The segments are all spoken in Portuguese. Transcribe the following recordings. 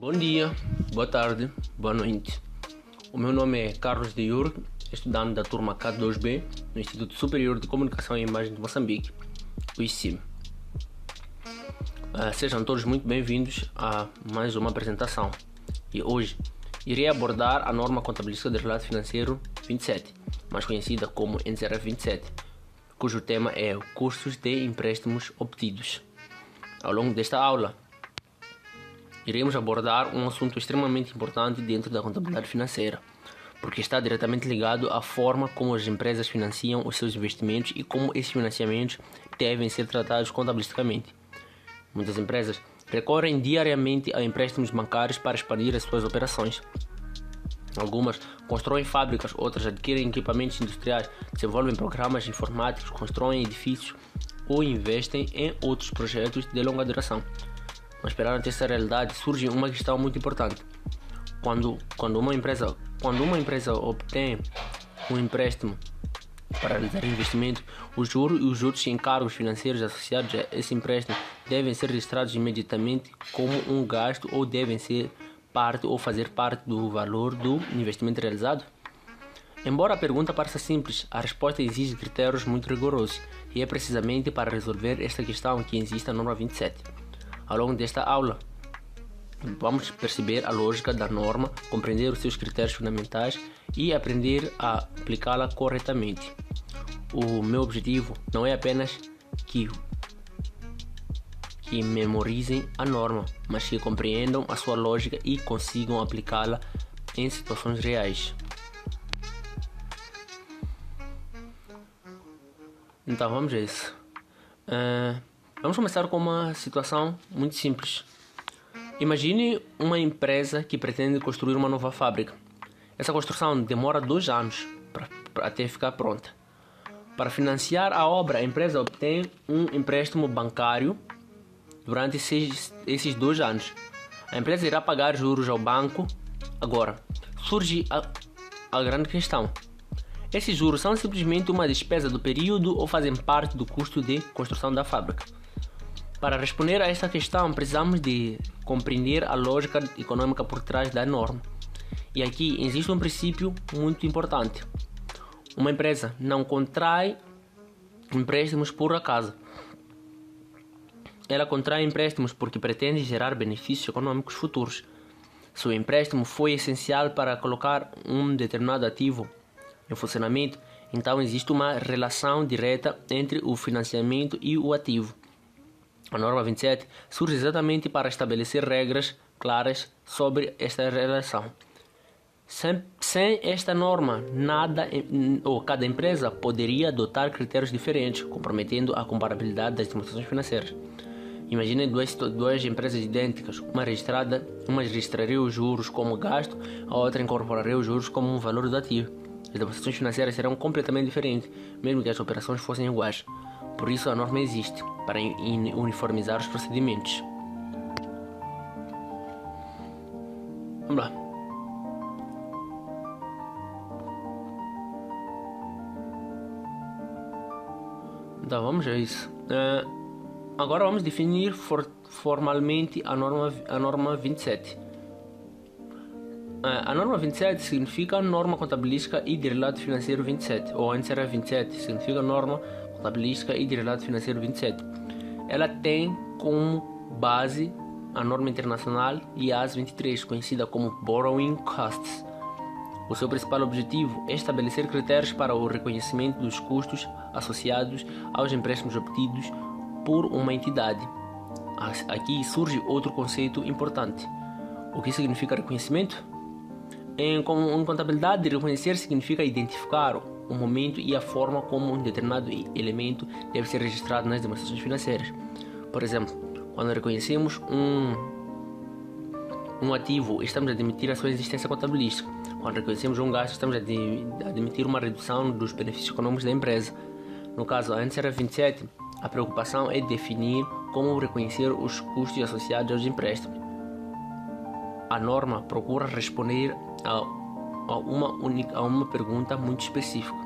Bom dia, boa tarde, boa noite. O meu nome é Carlos de Jurg, estudante da turma K2B no Instituto Superior de Comunicação e Imagem de Moçambique, o ICIM. Sejam todos muito bem-vindos a mais uma apresentação. E hoje irei abordar a norma contabilística de relato financeiro 27, mais conhecida como NCRF 27, cujo tema é custos de empréstimos obtidos. Ao longo desta aula, iremos abordar um assunto extremamente importante dentro da contabilidade financeira, porque está diretamente ligado à forma como as empresas financiam os seus investimentos e como esses financiamentos devem ser tratados contabilisticamente. Muitas empresas recorrem diariamente a empréstimos bancários para expandir as suas operações. Algumas constroem fábricas, outras adquirem equipamentos industriais, desenvolvem programas informáticos, constroem edifícios ou investem em outros projetos de longa duração. Mas perante essa realidade surge uma questão muito importante. Quando uma empresa obtém um empréstimo para realizar investimento, os juros e os outros encargos financeiros associados a esse empréstimo devem ser registrados imediatamente como um gasto ou devem ser parte ou fazer parte do valor do investimento realizado? Embora a pergunta pareça simples, a resposta exige critérios muito rigorosos e é precisamente para resolver esta questão que existe a norma 27. Ao longo desta aula, vamos perceber a lógica da norma, compreender os seus critérios fundamentais e aprender a aplicá-la corretamente. O meu objetivo não é apenas que memorizem a norma, mas que compreendam a sua lógica e consigam aplicá-la em situações reais. Então vamos a isso. Vamos começar com uma situação muito simples. Imagine uma empresa que pretende construir uma nova fábrica. Essa construção demora 2 anos até ficar pronta. Para financiar a obra, a empresa obtém um empréstimo bancário durante esses 2 anos. A empresa irá pagar juros ao banco. Agora, surge a grande questão. Esses juros são simplesmente uma despesa do período ou fazem parte do custo de construção da fábrica? Para responder a esta questão, precisamos de compreender a lógica econômica por trás da norma. E aqui existe um princípio muito importante. Uma empresa não contrai empréstimos por acaso. Ela contrai empréstimos porque pretende gerar benefícios econômicos futuros. Se o empréstimo foi essencial para colocar um determinado ativo em funcionamento, então existe uma relação direta entre o financiamento e o ativo. A norma 27 surge exatamente para estabelecer regras claras sobre esta relação. Sem esta norma, cada empresa poderia adotar critérios diferentes, comprometendo a comparabilidade das demonstrações financeiras. Imagine duas empresas idênticas, uma registraria os juros como gasto, a outra incorporaria os juros como um valor do ativo. As demonstrações financeiras serão completamente diferentes, mesmo que as operações fossem iguais. Por isso a norma existe, para uniformizar os procedimentos. Vamos lá. Então vamos a isso. Agora vamos definir formalmente a norma 27. A norma 27 significa norma contabilística e de relato financeiro 27, ou NCRF 27 significa norma contabilística e de relato financeiro 27. Ela tem como base a norma internacional IAS 23, conhecida como Borrowing Costs. O seu principal objetivo é estabelecer critérios para o reconhecimento dos custos associados aos empréstimos obtidos por uma entidade. Aqui surge outro conceito importante. O que significa reconhecimento? Em contabilidade, reconhecer significa identificar o momento e a forma como um determinado elemento deve ser registrado nas demonstrações financeiras. Por exemplo, quando reconhecemos um ativo, estamos a admitir a sua existência contabilística. Quando reconhecemos um gasto, estamos a admitir uma redução dos benefícios econômicos da empresa. No caso, a NCRF 27, a preocupação é definir como reconhecer os custos associados aos empréstimos. A norma procura responder a uma pergunta muito específica.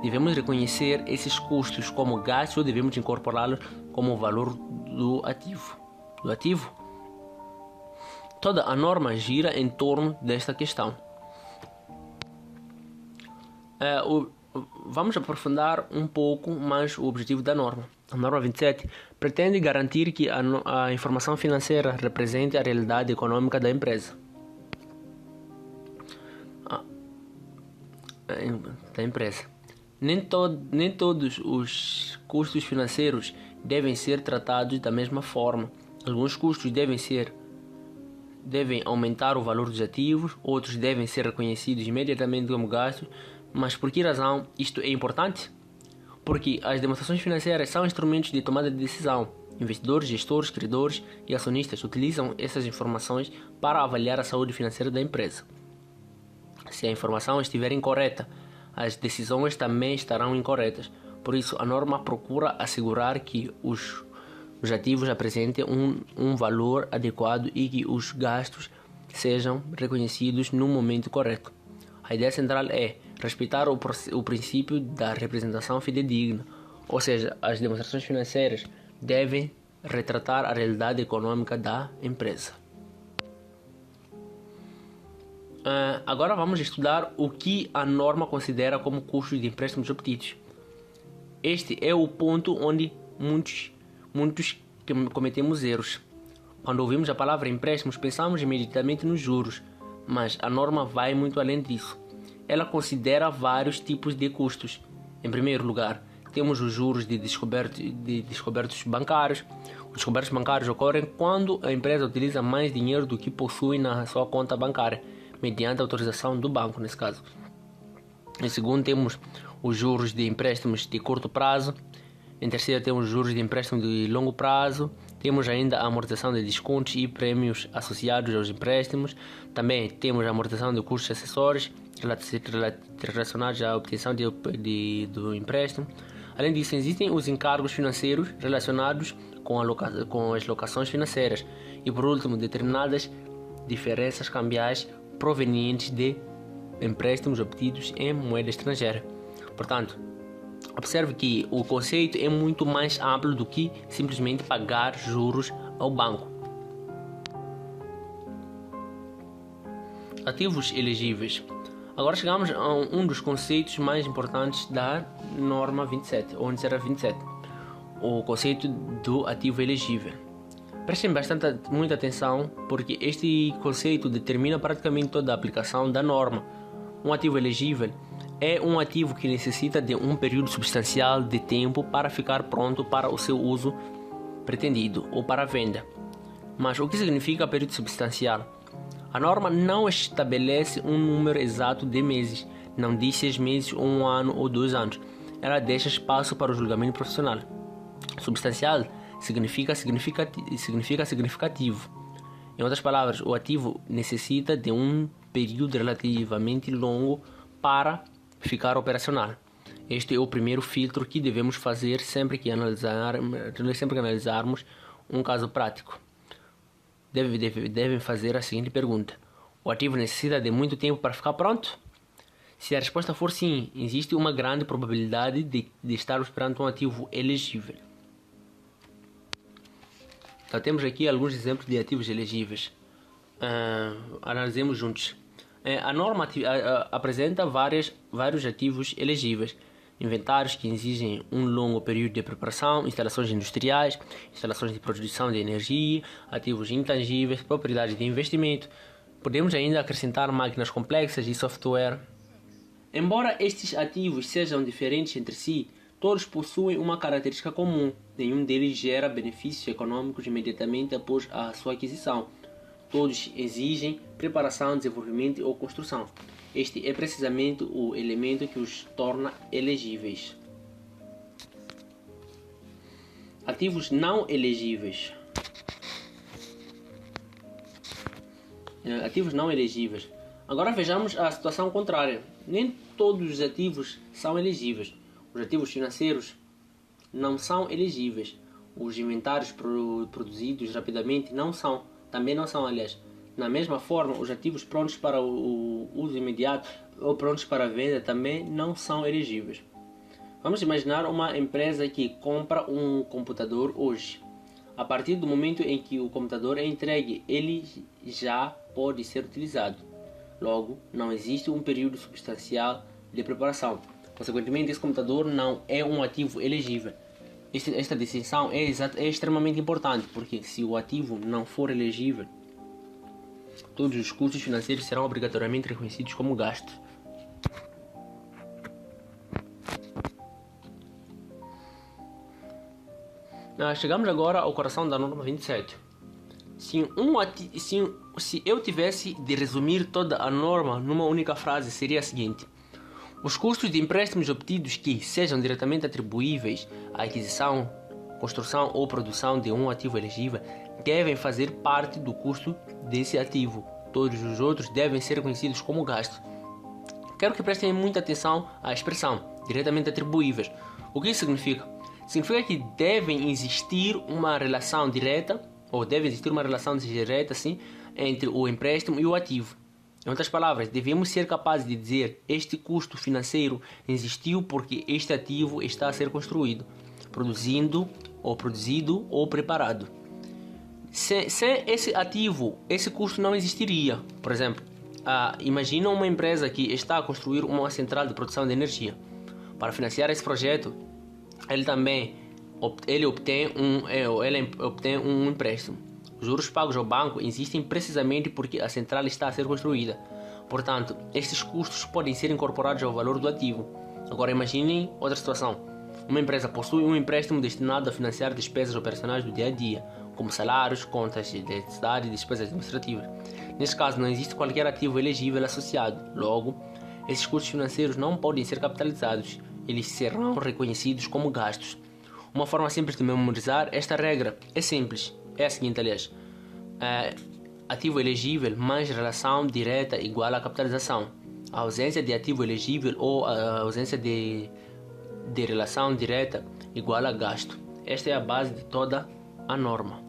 Devemos reconhecer esses custos como gastos ou devemos incorporá-los como valor do ativo? Toda a norma gira em torno desta questão. Vamos aprofundar um pouco mais o objetivo da norma. A norma 27 pretende garantir que a informação financeira represente a realidade econômica da empresa. Nem todos os custos financeiros devem ser tratados da mesma forma. Alguns custos devem aumentar o valor dos ativos, outros devem ser reconhecidos imediatamente como gastos. Mas por que razão isto é importante? Porque as demonstrações financeiras são instrumentos de tomada de decisão. Investidores, gestores, credores e acionistas utilizam essas informações para avaliar a saúde financeira da empresa. Se a informação estiver incorreta, as decisões também estarão incorretas. Por isso, a norma procura assegurar que os ativos apresentem um valor adequado e que os gastos sejam reconhecidos no momento correto. A ideia central é respeitar o princípio da representação fidedigna, ou seja, as demonstrações financeiras devem retratar a realidade econômica da empresa. Agora vamos estudar o que a norma considera como custos de empréstimos obtidos. Este é o ponto onde muitos cometemos erros. Quando ouvimos a palavra empréstimos, pensamos imediatamente nos juros, mas a norma vai muito além disso. Ela considera vários tipos de custos. Em primeiro lugar, temos os juros de descobertos bancários. Os descobertos bancários ocorrem quando a empresa utiliza mais dinheiro do que possui na sua conta bancária, mediante a autorização do banco, nesse caso. Em segundo, temos os juros de empréstimos de curto prazo. Em terceiro, temos os juros de empréstimo de longo prazo. Temos ainda a amortização de descontos e prêmios associados aos empréstimos. Também temos a amortização de custos acessórios relacionados à obtenção do empréstimo. Além disso, existem os encargos financeiros relacionados com as locações financeiras. E por último, determinadas diferenças cambiais provenientes de empréstimos obtidos em moeda estrangeira. Portanto, observe que o conceito é muito mais amplo do que simplesmente pagar juros ao banco. Ativos elegíveis. Agora chegamos a um dos conceitos mais importantes da norma 27, ou NCR 27, o conceito do ativo elegível. Prestem muita atenção, porque este conceito determina praticamente toda a aplicação da norma. Um ativo elegível é um ativo que necessita de um período substancial de tempo para ficar pronto para o seu uso pretendido ou para a venda. Mas o que significa período substancial? A norma não estabelece um número exato de meses, não diz 6 meses, ou 1 ano ou 2 anos. Ela deixa espaço para o julgamento profissional. Substancial significa significativo. Em outras palavras, o ativo necessita de um período relativamente longo para ficar operacional. Este é o primeiro filtro que devemos fazer sempre que analisarmos um caso prático. Devem fazer a seguinte pergunta: o ativo necessita de muito tempo para ficar pronto? Se a resposta for sim, existe uma grande probabilidade de estarmos perante um ativo elegível. Então, temos aqui alguns exemplos de ativos elegíveis. Analisemos juntos. A norma apresenta vários ativos elegíveis: inventários que exigem um longo período de preparação, instalações industriais, instalações de produção de energia, ativos intangíveis, propriedades de investimento. Podemos ainda acrescentar máquinas complexas e software. Embora estes ativos sejam diferentes entre si, todos possuem uma característica comum: nenhum deles gera benefícios econômicos imediatamente após a sua aquisição. Todos exigem preparação, desenvolvimento ou construção. Este é precisamente o elemento que os torna elegíveis. Ativos não elegíveis. Ativos não elegíveis. Agora vejamos a situação contrária. Nem todos os ativos são elegíveis. Os ativos financeiros não são elegíveis. Os inventários produzidos rapidamente também não são, aliás. Na mesma forma, os ativos prontos para o uso imediato ou prontos para a venda também não são elegíveis. Vamos imaginar uma empresa que compra um computador hoje. A partir do momento em que o computador é entregue, ele já pode ser utilizado. Logo, não existe um período substancial de preparação. Consequentemente, esse computador não é um ativo elegível. Esta distinção é extremamente importante, porque se o ativo não for elegível, todos os custos financeiros serão obrigatoriamente reconhecidos como gastos. Chegamos agora ao coração da norma 27. Se eu tivesse de resumir toda a norma numa única frase, seria a seguinte: os custos de empréstimos obtidos que sejam diretamente atribuíveis à aquisição, construção ou produção de um ativo elegível devem fazer parte do custo desse ativo. Todos os outros devem ser reconhecidos como gasto. Quero que prestem muita atenção à expressão diretamente atribuíveis. O que isso significa? Significa que devem existir uma relação direta, sim, entre o empréstimo e o ativo. Em outras palavras, devemos ser capazes de dizer: este custo financeiro existiu porque este ativo está a ser construído, produzido ou preparado. Sem esse ativo, esse custo não existiria. Por exemplo, imagina uma empresa que está a construir uma central de produção de energia. Para financiar esse projeto, ele obtém um empréstimo. Os juros pagos ao banco existem precisamente porque a central está a ser construída. Portanto, estes custos podem ser incorporados ao valor do ativo. Agora imaginem outra situação. Uma empresa possui um empréstimo destinado a financiar despesas operacionais do dia a dia, como salários, contas de eletricidade e despesas administrativas. Neste caso, não existe qualquer ativo elegível associado. Logo, esses custos financeiros não podem ser capitalizados. Eles serão reconhecidos como gastos. Uma forma simples de memorizar esta regra é simples. É a seguinte, aliás. Ativo elegível mais relação direta igual a capitalização. A ausência de ativo elegível ou a ausência de relação direta igual a gasto. Esta é a base de toda a norma.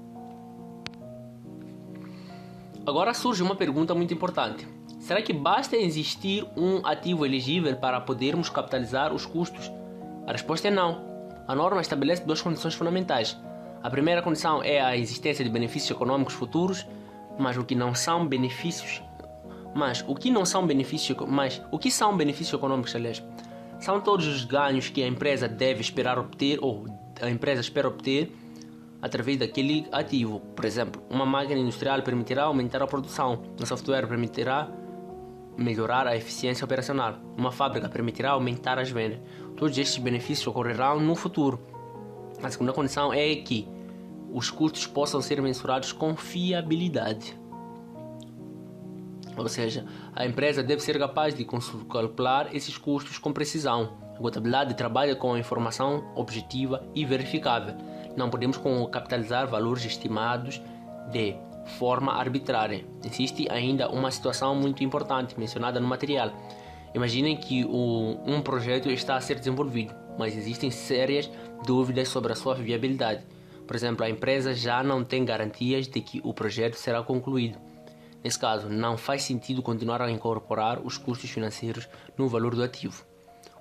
Agora surge uma pergunta muito importante. Será que basta existir um ativo elegível para podermos capitalizar os custos? A resposta é não. A norma estabelece duas condições fundamentais. A primeira condição é a existência de benefícios econômicos futuros, mas o que são benefícios econômicos, aliás? São todos os ganhos que a empresa deve esperar obter ou a empresa espera obter através daquele ativo. Por exemplo, uma máquina industrial permitirá aumentar a produção, um software permitirá melhorar a eficiência operacional, uma fábrica permitirá aumentar as vendas. Todos estes benefícios ocorrerão no futuro. A segunda condição é que os custos possam ser mensurados com fiabilidade. Ou seja, a empresa deve ser capaz de calcular esses custos com precisão. A contabilidade trabalha com a informação objetiva e verificável. Não podemos capitalizar valores estimados de forma arbitrária. Existe ainda uma situação muito importante mencionada no material. Imaginem que um projeto está a ser desenvolvido, mas existem sérias dúvidas sobre a sua viabilidade. Por exemplo, a empresa já não tem garantias de que o projeto será concluído. Nesse caso, não faz sentido continuar a incorporar os custos financeiros no valor do ativo,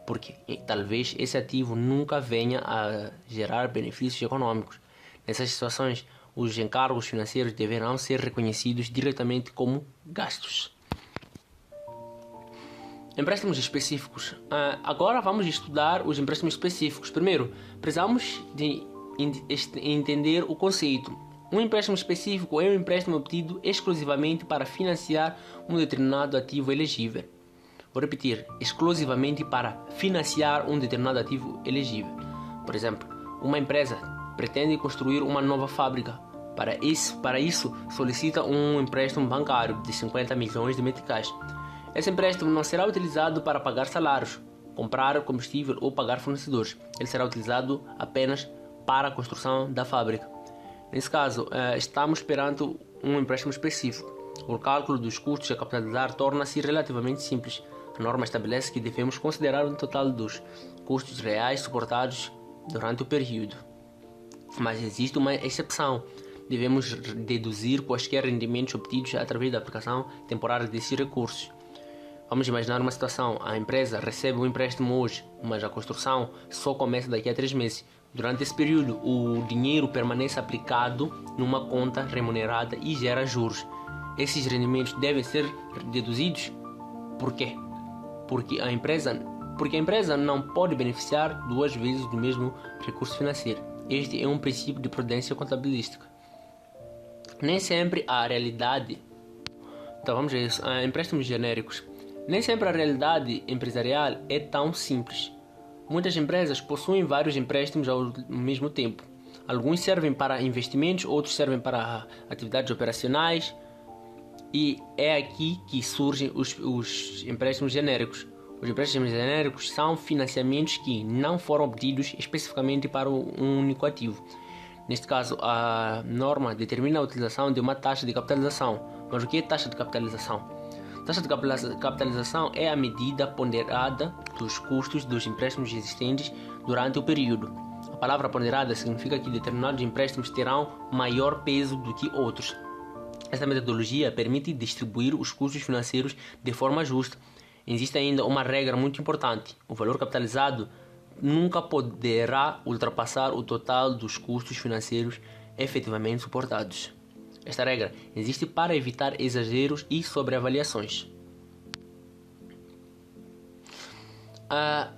porque talvez esse ativo nunca venha a gerar benefícios econômicos. Nessas situações, os encargos financeiros deverão ser reconhecidos diretamente como gastos. Empréstimos específicos. Agora vamos estudar os empréstimos específicos. Primeiro, precisamos de entender o conceito. Um empréstimo específico é um empréstimo obtido exclusivamente para financiar um determinado ativo elegível. Vou repetir, exclusivamente para financiar um determinado ativo elegível. Por exemplo, uma empresa pretende construir uma nova fábrica. Para isso, solicita um empréstimo bancário de 50 milhões de meticais. Esse empréstimo não será utilizado para pagar salários, comprar combustível ou pagar fornecedores. Ele será utilizado apenas para a construção da fábrica. Nesse caso, estamos perante um empréstimo específico. O cálculo dos custos a capitalizar torna-se relativamente simples. A norma estabelece que devemos considerar um total dos custos reais suportados durante o período. Mas existe uma exceção. Devemos deduzir quaisquer rendimentos obtidos através da aplicação temporária desses recursos. Vamos imaginar uma situação. A empresa recebe um empréstimo hoje, mas a construção só começa daqui a 3 meses. Durante esse período, o dinheiro permanece aplicado numa conta remunerada e gera juros. Esses rendimentos devem ser deduzidos. Por quê? Porque a empresa não pode beneficiar duas vezes do mesmo recurso financeiro. Este é um princípio de prudência contabilística. Nem sempre a realidade... Então vamos ver isso. Empréstimos genéricos. Nem sempre a realidade empresarial é tão simples. Muitas empresas possuem vários empréstimos ao mesmo tempo. Alguns servem para investimentos, outros servem para atividades operacionais. E é aqui que surgem os empréstimos genéricos. Os empréstimos genéricos são financiamentos que não foram obtidos especificamente para um único ativo. Neste caso, a norma determina a utilização de uma taxa de capitalização. Mas o que é taxa de capitalização? Taxa de capitalização é a medida ponderada dos custos dos empréstimos existentes durante o período. A palavra ponderada significa que determinados empréstimos terão maior peso do que outros. Esta metodologia permite distribuir os custos financeiros de forma justa. Existe ainda uma regra muito importante: o valor capitalizado nunca poderá ultrapassar o total dos custos financeiros efetivamente suportados. Esta regra existe para evitar exageros e sobreavaliações.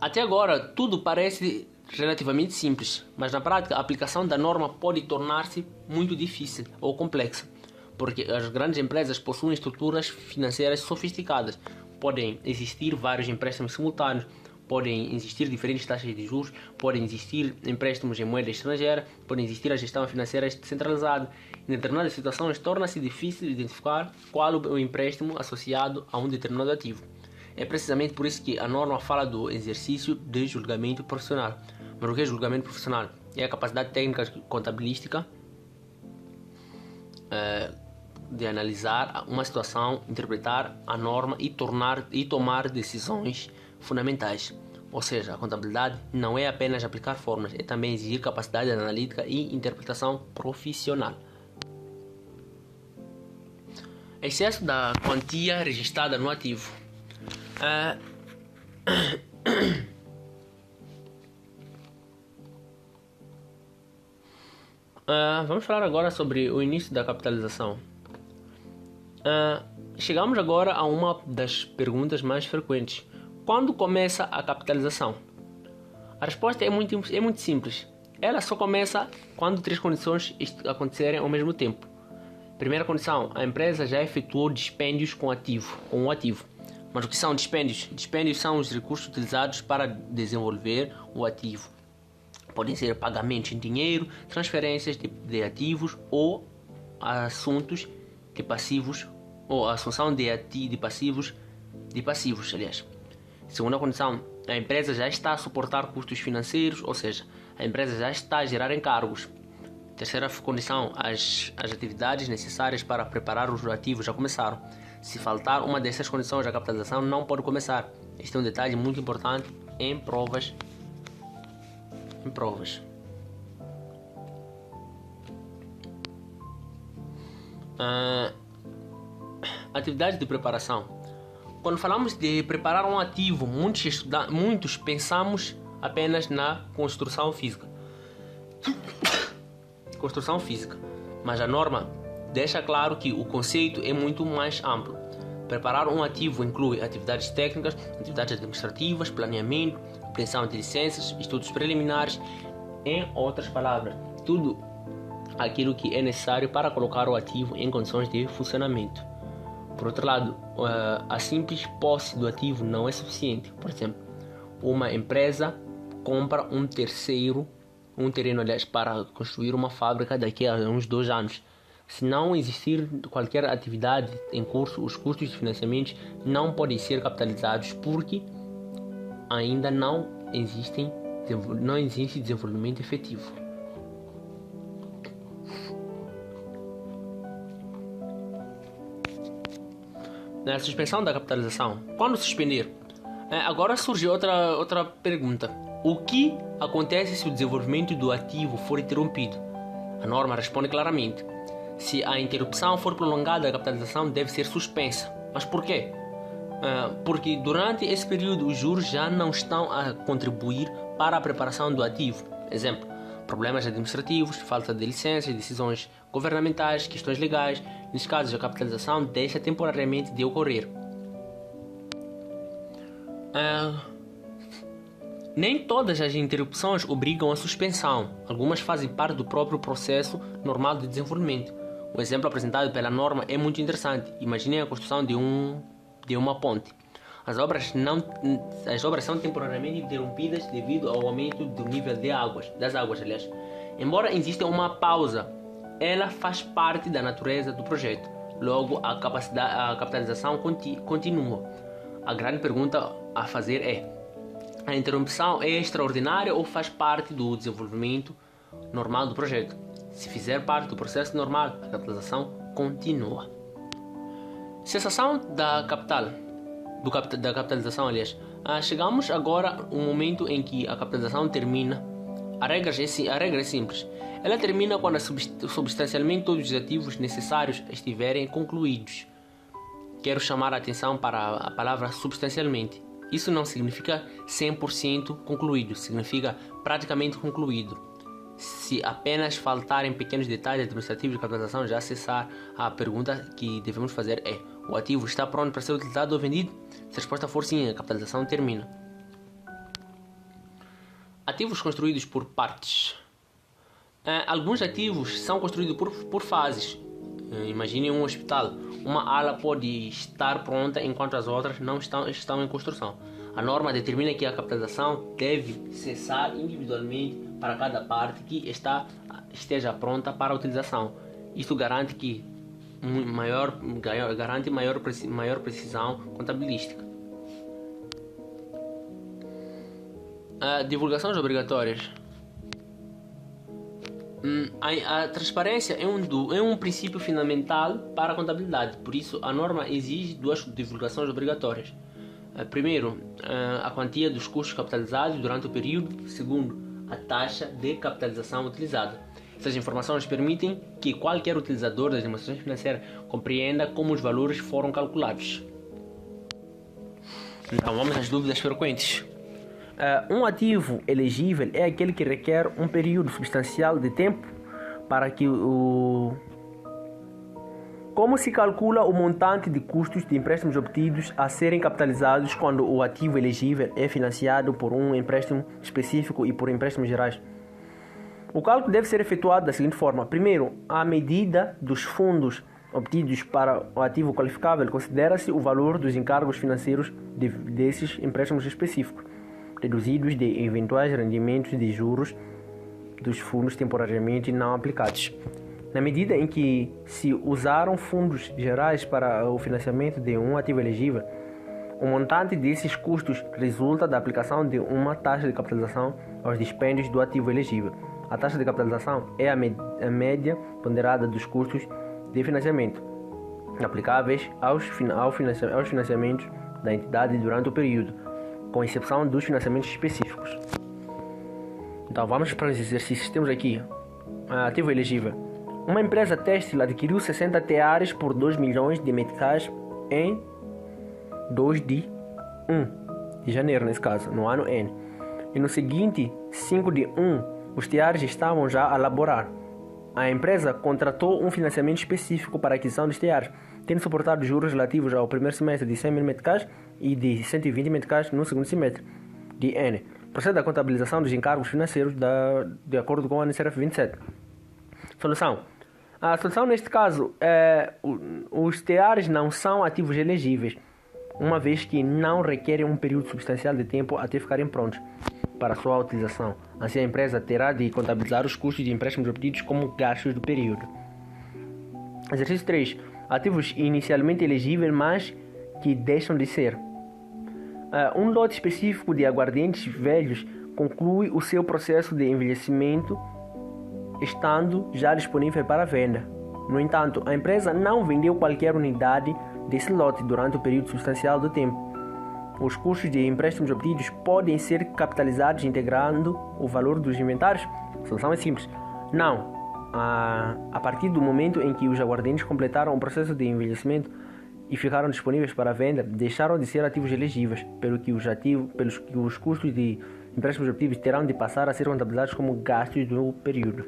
Até agora, tudo parece relativamente simples, mas na prática a aplicação da norma pode tornar-se muito difícil ou complexa, porque as grandes empresas possuem estruturas financeiras sofisticadas. Podem existir vários empréstimos simultâneos, podem existir diferentes taxas de juros, podem existir empréstimos em moeda estrangeira, pode existir a gestão financeira descentralizada. Em determinadas situações, torna-se difícil identificar qual o empréstimo associado a um determinado ativo. É precisamente por isso que a norma fala do exercício de julgamento profissional. Mas o que é julgamento profissional? É a capacidade técnica contabilística de analisar uma situação, interpretar a norma e tomar decisões fundamentais. Ou seja, a contabilidade não é apenas aplicar fórmulas, é também exigir capacidade analítica e interpretação profissional. Excesso da quantia registrada no ativo. Vamos falar agora sobre o início da capitalização. Chegamos agora a uma das perguntas mais frequentes. Quando começa a capitalização? A resposta é muito simples. Ela só começa quando três condições acontecerem ao mesmo tempo. Primeira condição: a empresa já efetuou dispêndios com o ativo. Mas o que são dispêndios? Dispêndios são os recursos utilizados para desenvolver o ativo. Podem ser pagamentos em dinheiro, transferências de ativos ou assuntos de passivos, ou assunção de passivos, aliás. Segunda condição: a empresa já está a suportar custos financeiros, ou seja, a empresa já está a gerar encargos. Terceira condição: as atividades necessárias para preparar os ativos já começaram. Se faltar uma dessas condições, a capitalização não pode começar. Este é um detalhe muito importante em provas. Atividade de preparação. Quando falamos de preparar um ativo, muitos pensamos apenas na construção física. Mas a norma deixa claro que o conceito é muito mais amplo. Preparar um ativo inclui atividades técnicas, atividades administrativas, planeamento, obtenção de licenças, estudos preliminares, em outras palavras, tudo aquilo que é necessário para colocar o ativo em condições de funcionamento. Por outro lado, a simples posse do ativo não é suficiente. Por exemplo, uma empresa compra um terreno, para construir uma fábrica daqui a uns 2 anos. Se não existir qualquer atividade em curso, os custos de financiamento não podem ser capitalizados porque ainda não existe desenvolvimento efetivo. Na suspensão da capitalização. Quando suspender? Agora surge outra pergunta. O que acontece se o desenvolvimento do ativo for interrompido? A norma responde claramente. Se a interrupção for prolongada, a capitalização deve ser suspensa. Mas por quê? Porque durante esse período os juros já não estão a contribuir para a preparação do ativo. Exemplo, problemas administrativos, falta de licenças, decisões governamentais, questões legais. Neste caso, a capitalização deixa temporariamente de ocorrer. Nem todas as interrupções obrigam a suspensão. Algumas fazem parte do próprio processo normal de desenvolvimento. O exemplo apresentado pela norma é muito interessante. Imaginem a construção de uma ponte. As obras são temporariamente interrompidas devido ao aumento do nível das águas. Embora exista uma pausa, ela faz parte da natureza do projeto. Logo, a capitalização continua. A grande pergunta a fazer é: a interrupção é extraordinária ou faz parte do desenvolvimento normal do projeto? Se fizer parte do processo normal, a capitalização continua. Cessação da capitalização, chegamos agora ao momento em que a capitalização termina. A regra é simples. Ela termina quando substancialmente todos os ativos necessários estiverem concluídos. Quero chamar a atenção para a palavra substancialmente. Isso não significa 100% concluído, significa praticamente concluído. Se apenas faltarem pequenos detalhes administrativos de capitalização, já cessar, a pergunta que devemos fazer é: o ativo está pronto para ser utilizado ou vendido? Se a resposta for sim, a capitalização termina. Ativos construídos por partes. Alguns ativos são construídos por fases. Imagine um hospital. Uma ala pode estar pronta enquanto as outras não estão em construção. A norma determina que a capitalização deve cessar individualmente para cada parte que esteja pronta para a utilização. Isto garante maior precisão contabilística. Divulgações obrigatórias. A transparência é um princípio fundamental para a contabilidade, por isso a norma exige duas divulgações obrigatórias. Primeiro, a quantia dos custos capitalizados durante o período. Segundo, a taxa de capitalização utilizada. Essas informações permitem que qualquer utilizador das demonstrações financeiras compreenda como os valores foram calculados. Então vamos às dúvidas frequentes. Um ativo elegível é aquele que requer um período substancial de tempo para que Como se calcula o montante de custos de empréstimos obtidos a serem capitalizados quando o ativo elegível é financiado por um empréstimo específico e por empréstimos gerais? O cálculo deve ser efetuado da seguinte forma. Primeiro, a medida dos fundos obtidos para o ativo qualificável considera-se o valor dos encargos financeiros desses empréstimos específicos, deduzidos de eventuais rendimentos de juros dos fundos temporariamente não aplicados. Na medida em que se usaram fundos gerais para o financiamento de um ativo elegível, o montante desses custos resulta da aplicação de uma taxa de capitalização aos dispêndios do ativo elegível. A taxa de capitalização é a média ponderada dos custos de financiamento aplicáveis aos financiamentos da entidade durante o período, com exceção dos financiamentos específicos. Então vamos para os exercícios. Temos aqui ativo elegível. Uma empresa têxtil adquiriu 60 teares por 2 milhões de meticais em 2 de janeiro, nesse caso, no ano N. E no seguinte, 5 de 1, os teares estavam já a laborar. A empresa contratou um financiamento específico para a aquisição dos teares, tendo suportado juros relativos ao primeiro semestre de 100 mil meticais e de 120 meticais no segundo semestre de N. Procede a contabilização dos encargos financeiros de acordo com a NCRF 27. Solução. A solução neste caso é os teares não são ativos elegíveis, uma vez que não requerem um período substancial de tempo até ficarem prontos para sua utilização. Assim, a empresa terá de contabilizar os custos de empréstimos obtidos como gastos do período. Exercício 3. Ativos inicialmente elegíveis, mas que deixam de ser. Um lote específico de aguardentes velhos conclui o seu processo de envelhecimento, estando já disponível para venda. No entanto, a empresa não vendeu qualquer unidade desse lote durante o período substancial do tempo. Os custos de empréstimos obtidos podem ser capitalizados integrando o valor dos inventários? A solução é simples. Não. A partir do momento em que os aguardentes completaram o processo de envelhecimento e ficaram disponíveis para venda, deixaram de ser ativos elegíveis, pelos que os custos de empréstimos obtidos terão de passar a ser contabilizados como gastos do período.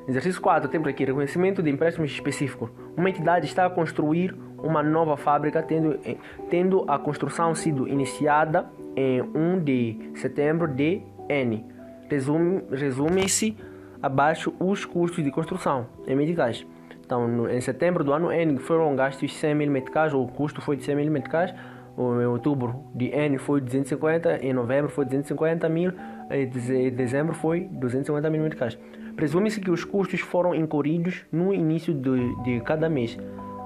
Exercício 4, temos aqui reconhecimento de empréstimos específicos. Uma entidade está a construir uma nova fábrica, tendo a construção sido iniciada em 1 de setembro de N. Resume-se abaixo os custos de construção em meticais. Então, em setembro do ano N foram gastos 100 mil meticais, o custo foi de 100 mil meticais. Em outubro de N foi 250, em novembro foi 250 mil, em dezembro foi 250 mil meticais. Presume-se que os custos foram incorridos no início de cada mês.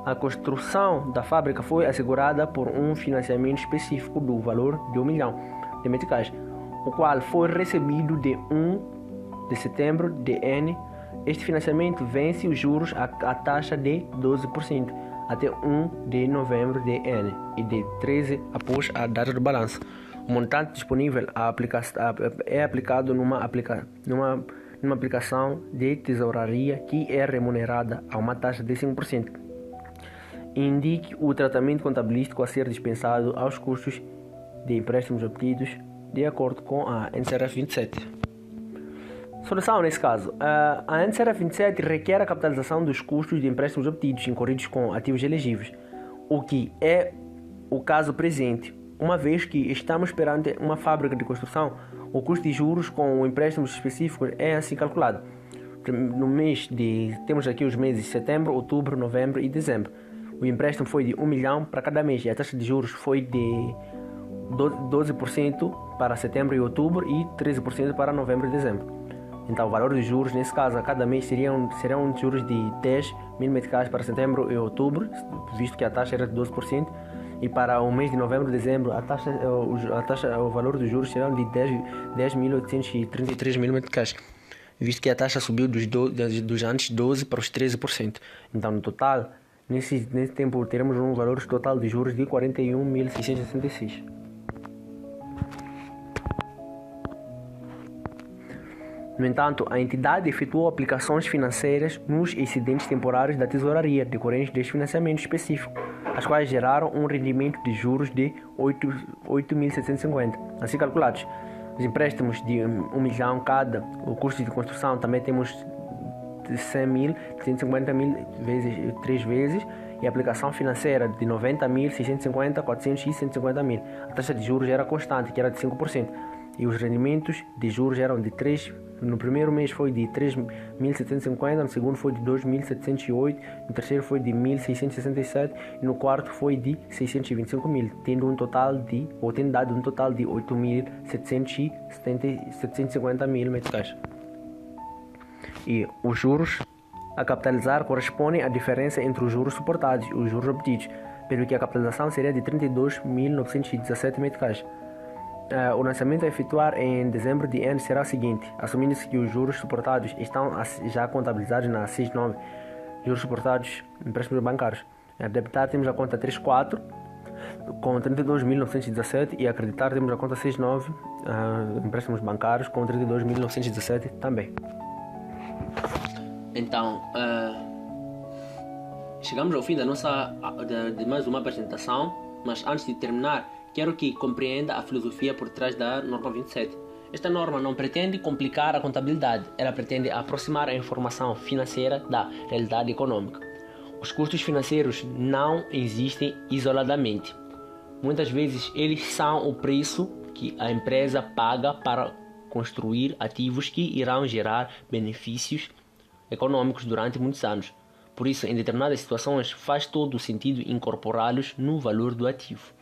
A construção da fábrica foi assegurada por um financiamento específico do valor de 1 milhão de meticais, o qual foi recebido de 1 de setembro de N. Este financiamento vence os juros a taxa de 12% até 1 de novembro de N e de 13 após a data do balanço. O montante disponível é aplicado numa aplicação de tesouraria que é remunerada a uma taxa de 5%. Indique o tratamento contabilístico a ser dispensado aos custos de empréstimos obtidos de acordo com a NCRF 27. Solução nesse caso. A NCRF 27 requer a capitalização dos custos de empréstimos obtidos incorridos com ativos elegíveis, o que é o caso presente, uma vez que estamos perante uma fábrica de construção. O custo de juros com empréstimos específicos é assim calculado. Temos aqui os meses de setembro, outubro, novembro e dezembro. O empréstimo foi de 1 milhão para cada mês e a taxa de juros foi de 12% para setembro e outubro e 13% para novembro e dezembro. Então, o valor dos juros, nesse caso, a cada mês serão juros de 10 mil meticais para setembro e outubro, visto que a taxa era de 12%, e para o mês de novembro e dezembro, o valor dos juros serão de 10.833 mil meticais, visto que a taxa subiu dos antes 12% para os 13%. Então, no total, nesse tempo, teremos um valor total de juros de 41.666. No entanto, a entidade efetuou aplicações financeiras nos excedentes temporários da tesouraria decorrentes deste financiamento específico, as quais geraram um rendimento de juros de 8.750. Assim calculados, os empréstimos de 1 milhão cada, o custo de construção também temos de 100 mil, 150 mil vezes 3 vezes, e a aplicação financeira de 90 mil, 650, 400 e 150 mil. A taxa de juros era constante, que era de 5%. E os rendimentos de juros eram de 3. No primeiro mês foi de 3.750, no segundo foi de 2.708, no terceiro foi de 1.667 e no quarto foi de 625 mil, tendo dado um total de 8.750 mil meticais. E os juros a capitalizar correspondem à diferença entre os juros suportados e os juros obtidos, pelo que a capitalização seria de 32.917 meticais. O lançamento a efetuar em dezembro de N será o seguinte, assumindo-se que os juros suportados estão já contabilizados na 69, juros suportados empréstimos bancários. A debitar temos a conta 34 com 32.917 e a acreditar temos a conta 69, empréstimos bancários com 32.917 também. Então, chegamos ao fim de mais uma apresentação, mas antes de terminar, quero que compreenda a filosofia por trás da norma 27. Esta norma não pretende complicar a contabilidade, ela pretende aproximar a informação financeira da realidade econômica. Os custos financeiros não existem isoladamente. Muitas vezes eles são o preço que a empresa paga para construir ativos que irão gerar benefícios econômicos durante muitos anos. Por isso, em determinadas situações, faz todo o sentido incorporá-los no valor do ativo.